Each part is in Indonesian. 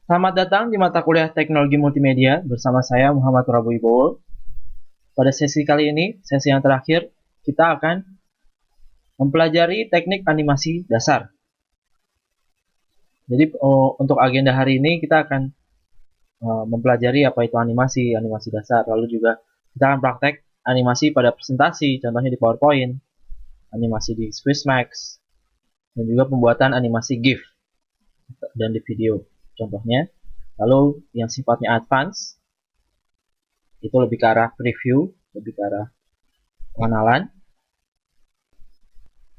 Selamat datang di mata kuliah Teknologi Multimedia bersama saya Muhammad Prabu Wibowo. Pada sesi kali ini, sesi yang terakhir, kita akan mempelajari teknik animasi dasar. Jadi untuk agenda hari ini kita akan mempelajari apa itu animasi dasar. Lalu juga kita akan praktek animasi pada presentasi, contohnya di PowerPoint, animasi di Swissmax, dan juga pembuatan animasi GIF dan di video, contohnya. Lalu yang sifatnya advance, itu lebih ke arah preview, lebih ke arah pengenalan.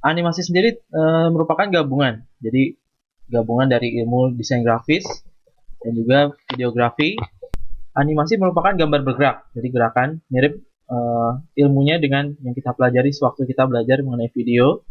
Animasi sendiri merupakan gabungan, jadi gabungan dari ilmu desain grafis dan juga videografi. Animasi merupakan gambar bergerak, jadi gerakan mirip ilmunya dengan yang kita pelajari sewaktu kita belajar mengenai video.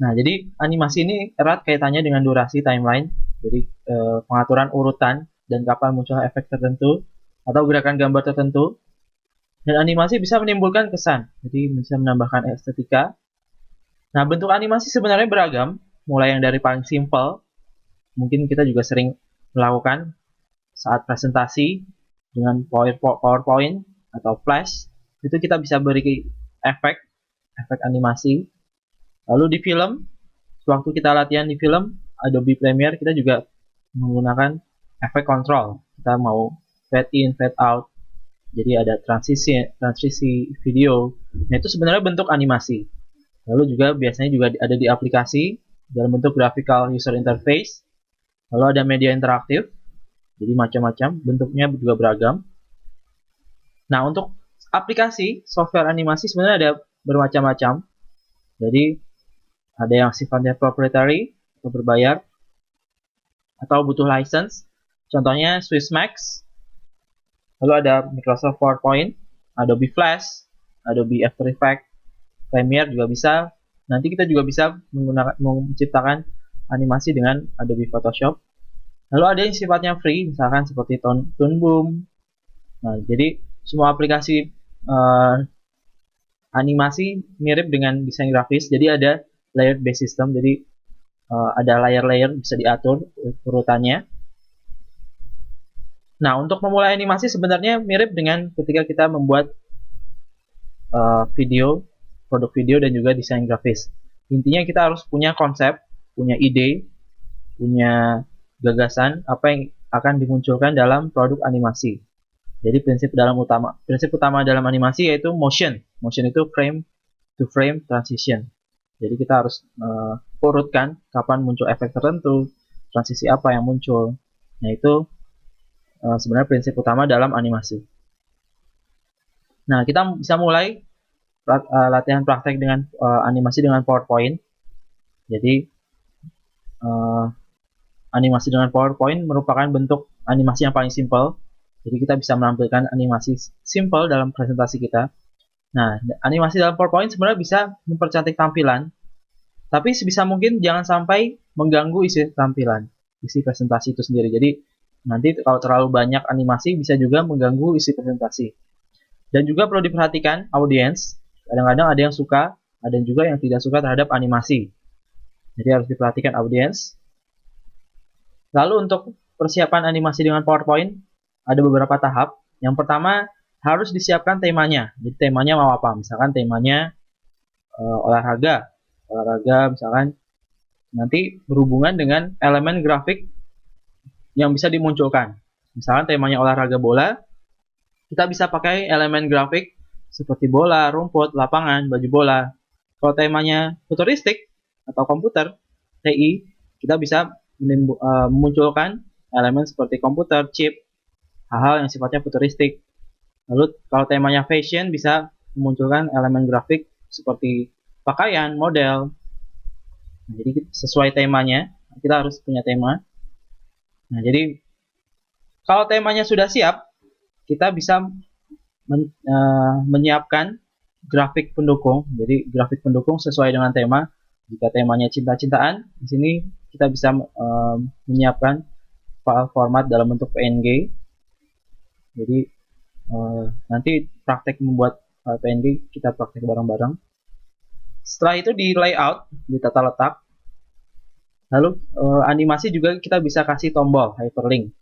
Nah, jadi animasi ini erat kaitannya dengan durasi timeline, jadi pengaturan urutan dan kapan muncul efek tertentu atau gerakan gambar tertentu. Dan animasi bisa menimbulkan kesan, jadi bisa menambahkan estetika. Nah, bentuk animasi sebenarnya beragam, mulai yang dari paling simple, mungkin kita juga sering melakukan saat presentasi dengan PowerPoint atau Flash, itu kita bisa beri efek animasi. Lalu di film, sewaktu kita latihan di film, Adobe Premiere, kita juga menggunakan efek control. Kita mau fade in, fade out, jadi ada transisi video. Nah, itu sebenarnya bentuk animasi. Lalu juga biasanya juga ada di aplikasi dalam bentuk graphical user interface. Lalu ada media interaktif, jadi macam-macam, bentuknya juga beragam. Nah, untuk aplikasi software animasi sebenarnya ada bermacam-macam. Jadi ada yang sifatnya proprietary atau berbayar atau butuh license. Contohnya Swissmax. Lalu ada Microsoft PowerPoint, Adobe Flash, Adobe After Effects, Premiere juga bisa. Nanti kita juga bisa menciptakan animasi dengan Adobe Photoshop. Lalu ada yang sifatnya free, misalkan seperti Toon Boom. Nah, jadi semua aplikasi animasi mirip dengan desain grafis. Jadi ada layer based system, jadi ada layer-layer bisa diatur urutannya. Nah, untuk memulai animasi sebenarnya mirip dengan ketika kita membuat video, produk video dan juga desain grafis. Intinya kita harus punya konsep, punya ide, punya gagasan apa yang akan dimunculkan dalam produk animasi. Jadi prinsip utama dalam animasi yaitu motion. Motion itu frame to frame transition. Jadi kita harus urutkan kapan muncul efek tertentu, transisi apa yang muncul. Nah, itu sebenarnya prinsip utama dalam animasi. Nah, kita bisa mulai latihan praktek dengan animasi dengan PowerPoint. Jadi animasi dengan PowerPoint merupakan bentuk animasi yang paling simple. Jadi kita bisa menampilkan animasi simple dalam presentasi kita. Nah, animasi dalam PowerPoint sebenarnya bisa mempercantik tampilan, tapi sebisa mungkin jangan sampai mengganggu isi tampilan, isi presentasi itu sendiri. Jadi nanti kalau terlalu banyak animasi bisa juga mengganggu isi presentasi. Dan juga perlu diperhatikan audiens. Kadang-kadang ada yang suka, ada juga yang tidak suka terhadap animasi. Jadi harus diperhatikan audiens. Lalu untuk persiapan animasi dengan PowerPoint ada beberapa tahap. Yang pertama harus disiapkan temanya. Jadi temanya mau apa? Misalkan temanya olahraga misalkan nanti berhubungan dengan elemen grafik yang bisa dimunculkan. Misalkan temanya olahraga bola, kita bisa pakai elemen grafik seperti bola, rumput, lapangan, baju bola. Kalau temanya futuristik atau komputer, TI, kita bisa memunculkan elemen seperti komputer, chip, hal-hal yang sifatnya futuristik. Lalu kalau temanya fashion bisa memunculkan elemen grafik seperti pakaian, model. Nah, jadi sesuai temanya, kita harus punya tema. Nah, jadi kalau temanya sudah siap, kita bisa menyiapkan grafik pendukung. Jadi grafik pendukung sesuai dengan tema. Jika temanya cinta-cintaan, di sini kita bisa menyiapkan file format dalam bentuk PNG. Jadi nanti praktek membuat file PNG kita praktek bareng-bareng. Setelah itu di layout, di tata letak. Lalu animasi juga kita bisa kasih tombol hyperlink.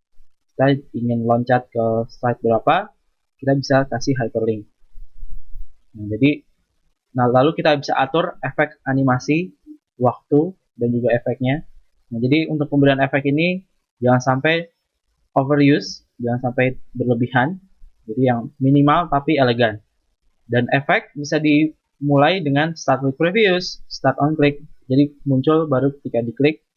kita ingin loncat ke slide berapa, kita bisa kasih hyperlink. Nah, jadi lalu kita bisa atur efek animasi, waktu, dan juga efeknya. Nah, jadi untuk pemberian efek ini jangan sampai overuse, jangan sampai berlebihan. Jadi yang minimal tapi elegan. Dan efek bisa dimulai dengan start with previous, start on click. Jadi muncul baru ketika diklik,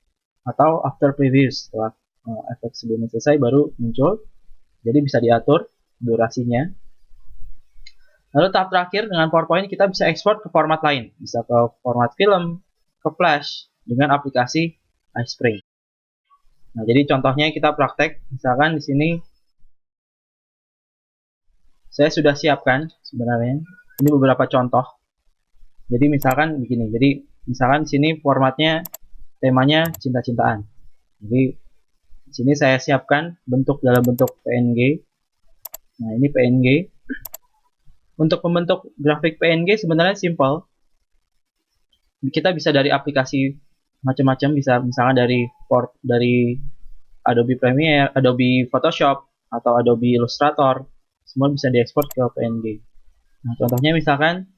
atau after previous, setelah efek sebelumnya selesai baru muncul. Jadi bisa diatur durasinya. Lalu tahap terakhir, dengan PowerPoint kita bisa ekspor ke format lain, bisa ke format film, ke Flash, dengan aplikasi iSpring. Nah, jadi contohnya kita praktek, misalkan di sini saya sudah siapkan sebenarnya, ini beberapa contoh. Jadi misalkan begini, jadi misalkan di sini formatnya, temanya cinta-cintaan. Jadi di sini saya siapkan dalam bentuk PNG. Nah, ini PNG. Untuk membentuk grafik PNG sebenarnya simple. Kita bisa dari aplikasi macam-macam, bisa misalnya dari Adobe Premiere, Adobe Photoshop, atau Adobe Illustrator. Semua bisa diekspor ke PNG. Nah, contohnya misalkan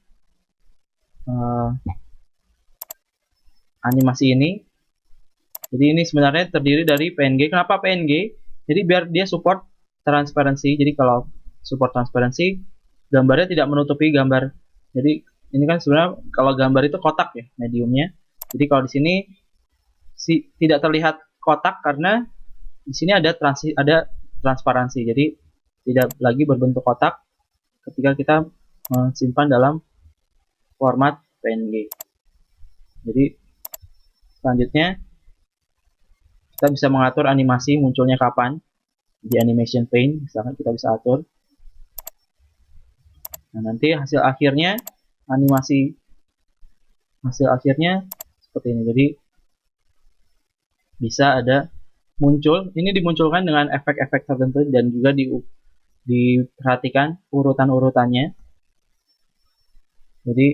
animasi ini. Jadi ini sebenarnya terdiri dari PNG. Kenapa PNG? Jadi biar dia support transparansi. Jadi kalau support transparansi, gambarnya tidak menutupi gambar. Jadi ini kan sebenarnya kalau gambar itu kotak ya mediumnya. Jadi kalau di sini tidak terlihat kotak karena di sini ada transparansi. Jadi tidak lagi berbentuk kotak ketika kita simpan dalam format PNG. Jadi selanjutnya kita bisa mengatur animasi munculnya kapan di animation pane, misalkan kita bisa atur. Nah, nanti hasil akhirnya seperti ini. Jadi bisa ada ini dimunculkan dengan efek-efek tertentu dan juga diperhatikan urutan-urutannya. Jadi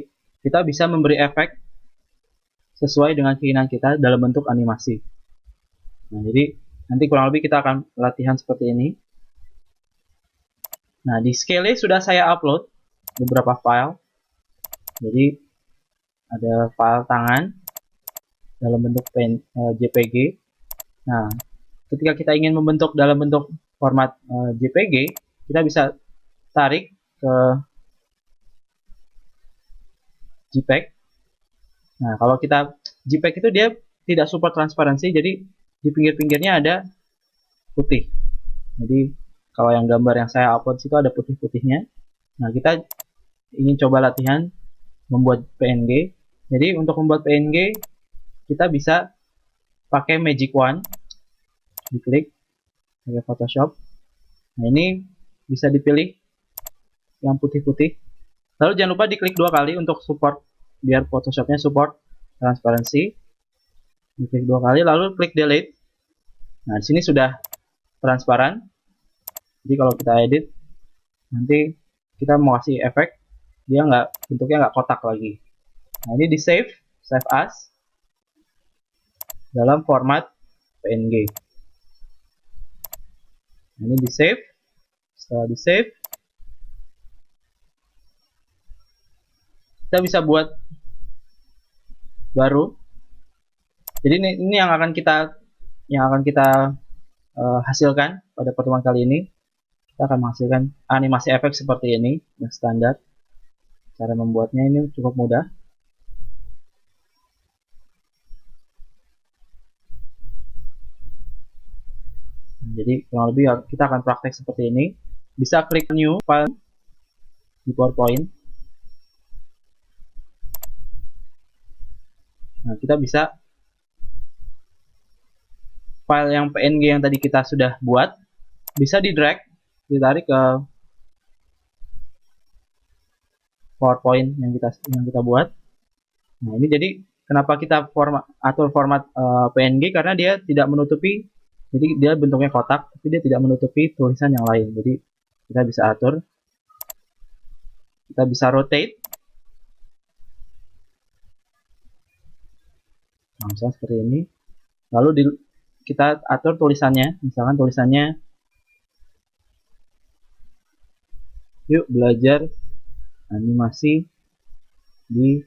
kita bisa memberi efek sesuai dengan keinginan kita dalam bentuk animasi. Nah, jadi nanti kurang lebih kita akan latihan seperti ini. Nah, di Scale sudah saya upload beberapa file. Jadi ada file tangan dalam bentuk JPG. Nah, ketika kita ingin membentuk dalam bentuk format JPG, kita bisa tarik ke JPEG. Nah, kalau kita JPEG itu dia tidak support transparansi, jadi di pinggir-pinggirnya ada putih. Jadi kalau yang gambar yang saya upload itu ada putih-putihnya. Nah, kita ingin coba latihan membuat PNG. Jadi untuk membuat PNG kita bisa pakai Magic Wand, diklik pakai Photoshop. Nah, ini bisa dipilih yang putih-putih. Lalu jangan lupa diklik 2 kali untuk support, biar Photoshopnya support transparansi. Diklik 2 kali, lalu klik delete. Nah, di sini sudah transparan. Jadi kalau kita edit, nanti kita mau kasih efek, dia bentuknya nggak kotak lagi. Nah, ini di save as dalam format PNG. Nah, ini di save. Setelah di save, kita bisa buat baru. Jadi ini yang akan kita hasilkan pada pertemuan kali ini. Kita akan menghasilkan animasi efek seperti ini yang standar. Cara membuatnya ini cukup mudah. Jadi kurang lebih kita akan praktek seperti ini. Bisa klik new file di PowerPoint. Nah, kita bisa file yang PNG yang tadi kita sudah buat, bisa di drag, ditarik ke PowerPoint yang kita buat. Nah, ini jadi kenapa kita atur format PNG, karena dia tidak menutupi, jadi dia bentuknya kotak, tapi dia tidak menutupi tulisan yang lain. Jadi kita bisa atur, kita bisa rotate. Nah, misalnya seperti ini. Lalu kita atur tulisannya, misalkan tulisannya Yuk belajar animasi di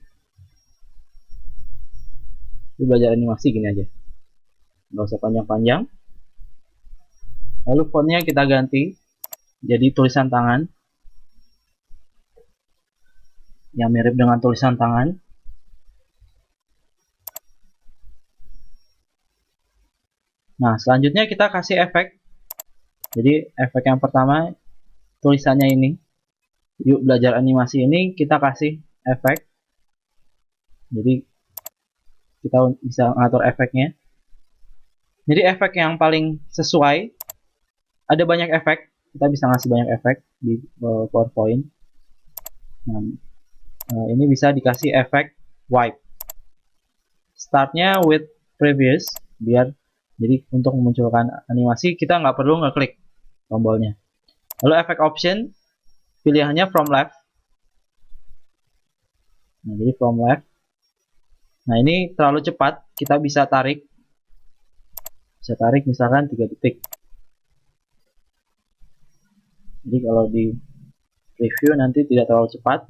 yuk belajar animasi gini aja. Nggak usah panjang-panjang. Lalu fontnya kita ganti jadi tulisan tangan yang mirip dengan tulisan tangan. Nah, selanjutnya kita kasih efek. Jadi efek yang pertama tulisannya ini. Yuk belajar animasi ini kita kasih efek. Jadi kita bisa ngatur efeknya. Jadi efek yang paling sesuai, ada banyak efek, kita bisa ngasih banyak efek di PowerPoint. Nah, ini bisa dikasih efek wipe. Startnya with previous, biar jadi untuk memunculkan animasi kita nggak perlu ngeklik tombolnya. Lalu efek option, pilihannya from left. Nah, jadi from left. Nah, ini terlalu cepat, kita bisa tarik. Bisa tarik misalkan 3 detik. Jadi kalau di review nanti tidak terlalu cepat.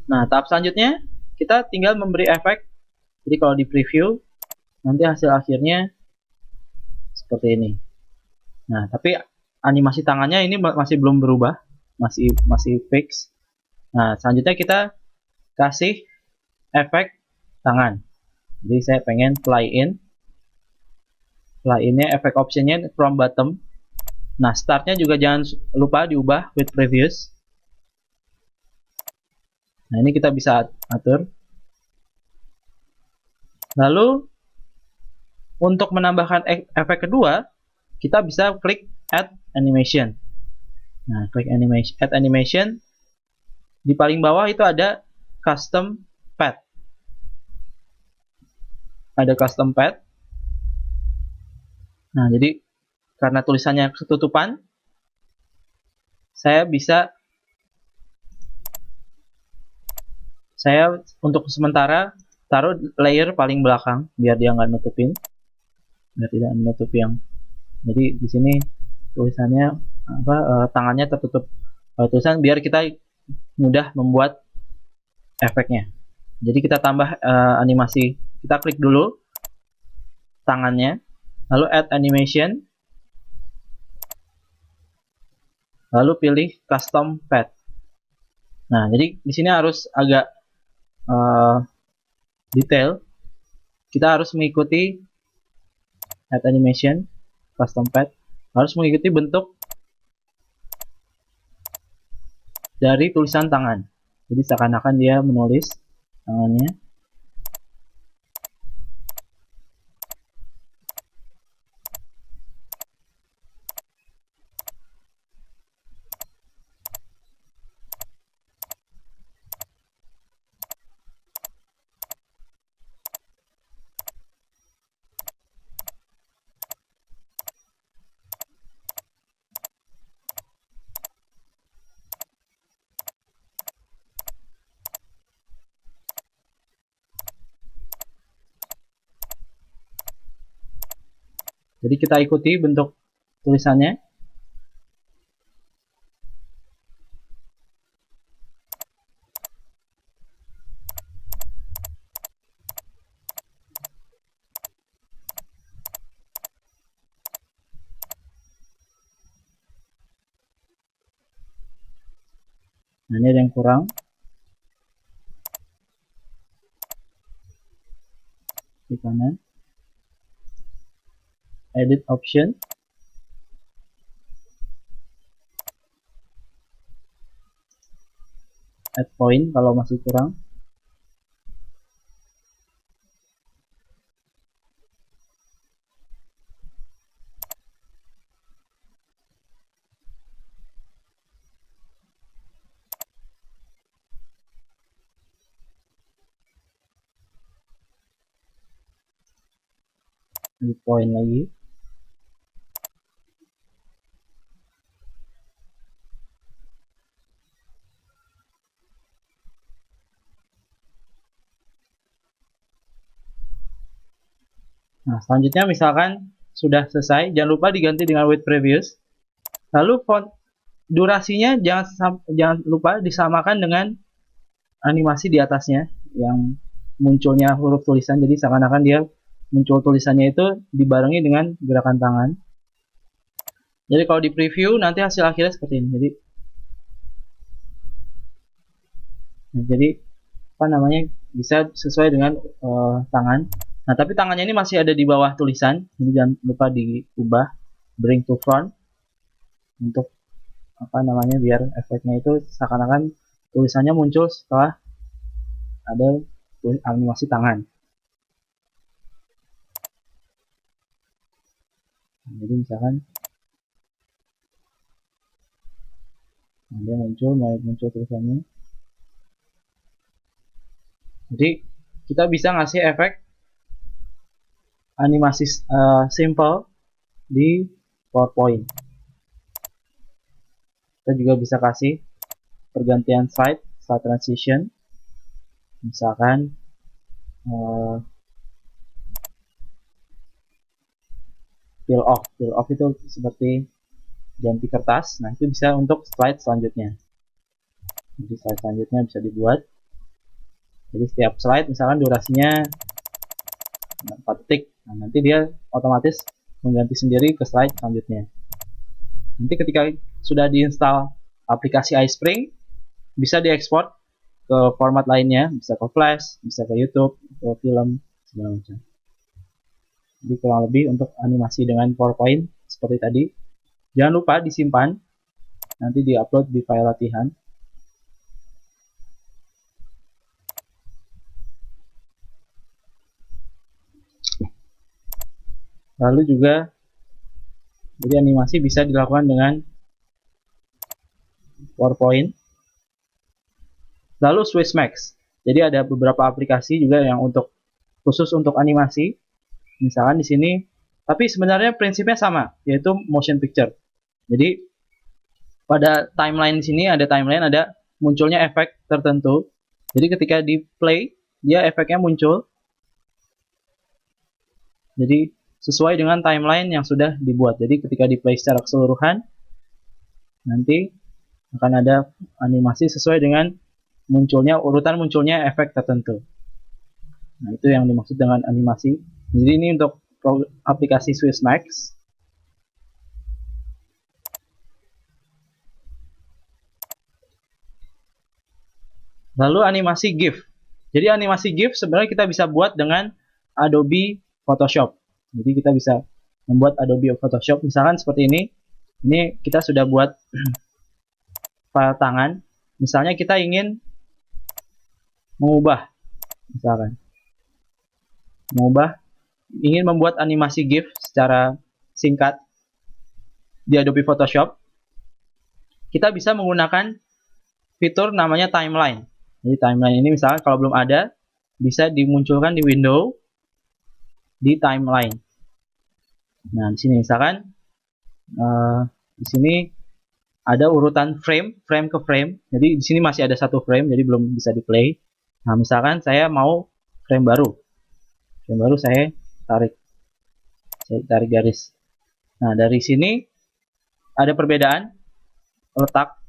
Nah, tahap selanjutnya kita tinggal memberi efek. Jadi kalau di preview nanti hasil akhirnya seperti ini. Nah, tapi animasi tangannya ini masih belum berubah, masih fix. Nah, selanjutnya kita kasih efek tangan. Jadi saya pengen fly in. Fly in-nya efek optionnya from bottom. Nah, startnya juga jangan lupa diubah with previous. Nah, ini kita bisa atur. Lalu untuk menambahkan efek kedua, kita bisa klik add animation. Nah, klik animation, add animation. Di paling bawah itu ada custom path. Ada custom path. Nah, jadi karena tulisannya ketutupan, saya untuk sementara taruh layer paling belakang biar dia nggak nutupin, biar tidak menutupi yang. Jadi di sini tulisannya tangannya tertutup tulisan biar kita mudah membuat efeknya. Jadi kita tambah animasi, kita klik dulu tangannya, lalu add animation, lalu pilih custom path. Nah, jadi di sini harus agak detail. Kita harus mengikuti add animation, custom path, harus mengikuti bentuk dari tulisan tangan. Jadi seakan-akan dia menulis tangannya. Jadi kita ikuti bentuk tulisannya. Nah, ini ada yang kurang. Di kanan. Edit option. Add point kalau masih kurang. Edit point lagi. Nah, selanjutnya misalkan sudah selesai, jangan lupa diganti dengan with previous. Lalu font durasinya jangan lupa disamakan dengan animasi di atasnya yang munculnya huruf tulisan. Jadi seakan-akan dia muncul tulisannya itu dibarengi dengan gerakan tangan. Jadi kalau di preview nanti hasil akhirnya seperti ini. Jadi apa namanya, bisa sesuai dengan tangan. Nah, tapi tangannya ini masih ada di bawah tulisan. Jadi jangan lupa diubah bring to front untuk apa namanya, biar efeknya itu seakan-akan tulisannya muncul setelah ada animasi tangan. Jadi misalkan dia muncul tulisannya. Jadi kita bisa ngasih efek animasi simple di PowerPoint. Kita juga bisa kasih pergantian slide transition. Misalkan peel off itu seperti ganti kertas. Nah, itu bisa untuk slide selanjutnya. Jadi slide selanjutnya bisa dibuat. Jadi setiap slide misalkan durasinya 4 detik. Nah, nanti dia otomatis mengganti sendiri ke slide selanjutnya. Nanti ketika sudah diinstal aplikasi iSpring, bisa diekspor ke format lainnya, bisa ke Flash, bisa ke YouTube, ke film, segala macam. Jadi kurang lebih untuk animasi dengan PowerPoint seperti tadi. Jangan lupa disimpan, nanti diupload di file latihan. Lalu juga, jadi animasi bisa dilakukan dengan PowerPoint. Lalu Swissmax. Jadi ada beberapa aplikasi juga yang khusus untuk animasi. Misalkan di sini, tapi sebenarnya prinsipnya sama, yaitu motion picture. Jadi pada timeline di sini ada munculnya efek tertentu. Jadi ketika di play, dia efeknya muncul. Jadi sesuai dengan timeline yang sudah dibuat. Jadi ketika di play secara keseluruhan, nanti akan ada animasi sesuai dengan urutan munculnya efek tertentu. Nah, itu yang dimaksud dengan animasi. Jadi ini untuk aplikasi Swissmax. Lalu animasi GIF. Jadi animasi GIF sebenarnya kita bisa buat dengan Adobe Photoshop. Jadi kita bisa membuat Adobe Photoshop misalkan seperti ini. Ini kita sudah buat file tangan. Misalnya kita ingin ingin membuat animasi GIF secara singkat di Adobe Photoshop. Kita bisa menggunakan fitur namanya timeline. Jadi timeline ini misalnya kalau belum ada, bisa dimunculkan di window di timeline. Nah, di sini misalkan di sini ada urutan frame ke frame. Jadi di sini masih ada satu frame, jadi belum bisa di play. Nah, misalkan saya mau frame baru. Saya tarik garis. Nah, dari sini ada perbedaan letak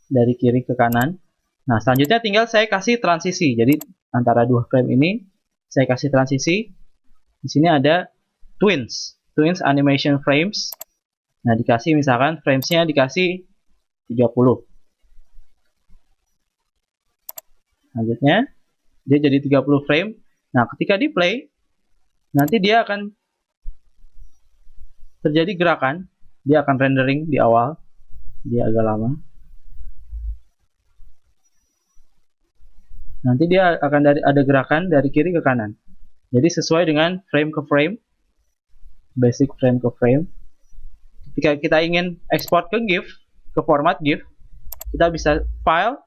dari kiri ke kanan. Nah, selanjutnya tinggal saya kasih transisi. Jadi antara dua frame ini saya kasih transisi. Di sini ada twins animation frames. Nah, dikasih misalkan framesnya dikasih 30. Selanjutnya dia jadi 30 frame. Nah, ketika di play, nanti dia akan terjadi gerakan. Dia akan rendering di awal. Dia agak lama. Nanti dia akan ada gerakan dari kiri ke kanan. Jadi sesuai dengan frame ke frame, basic frame ke frame. Ketika kita ingin ekspor ke GIF, ke format GIF, kita bisa file,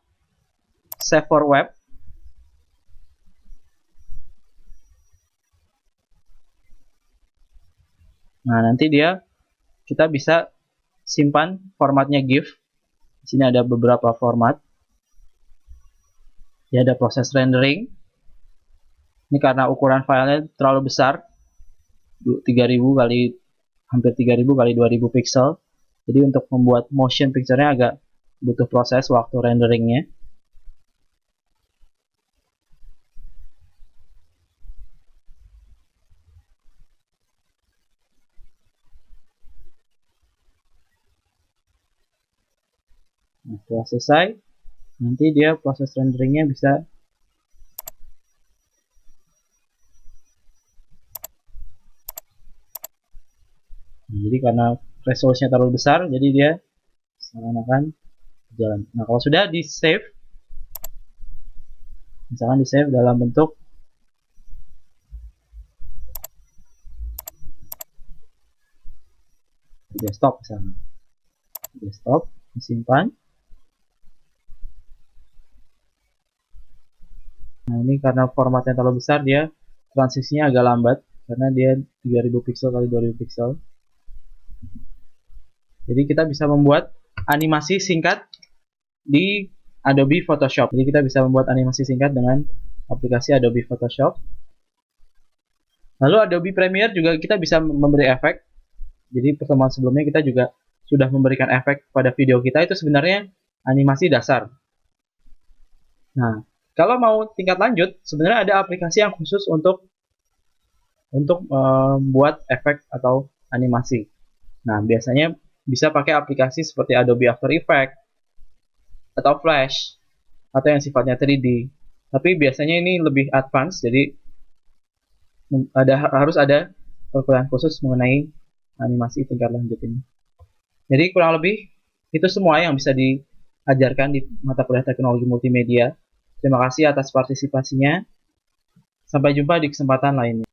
save for web. Nah, nanti kita bisa simpan formatnya GIF. Di sini ada beberapa format. Ya, ada proses rendering. Ini karena ukuran filenya terlalu besar, 3000 kali hampir 3000 kali 2000 pixel. Jadi untuk membuat motion picture-nya agak butuh proses waktu renderingnya. Nah, setelah selesai, nanti dia proses renderingnya bisa jadi karena resolusinya terlalu besar, jadi dia seakan-akan jalan. Nah, kalau sudah di save, misalkan di save dalam bentuk desktop misalnya, desktop disimpan. Nah, ini karena formatnya terlalu besar, dia transisinya agak lambat karena dia 3000 pixel kali 2000 pixel. Jadi kita bisa membuat animasi singkat di Adobe Photoshop. Jadi kita bisa membuat animasi singkat dengan aplikasi Adobe Photoshop. Lalu Adobe Premiere juga kita bisa memberi efek. Jadi pertemuan sebelumnya kita juga sudah memberikan efek pada video kita, itu sebenarnya animasi dasar. Nah, kalau mau tingkat lanjut, sebenarnya ada aplikasi yang khusus untuk membuat efek atau animasi. Nah, biasanya bisa pakai aplikasi seperti Adobe After Effects atau Flash atau yang sifatnya 3D. Tapi biasanya ini lebih advance, jadi harus ada perkuliahan khusus mengenai animasi tingkat lanjut ini. Jadi kurang lebih itu semua yang bisa diajarkan di mata kuliah teknologi multimedia. Terima kasih atas partisipasinya. Sampai jumpa di kesempatan lainnya.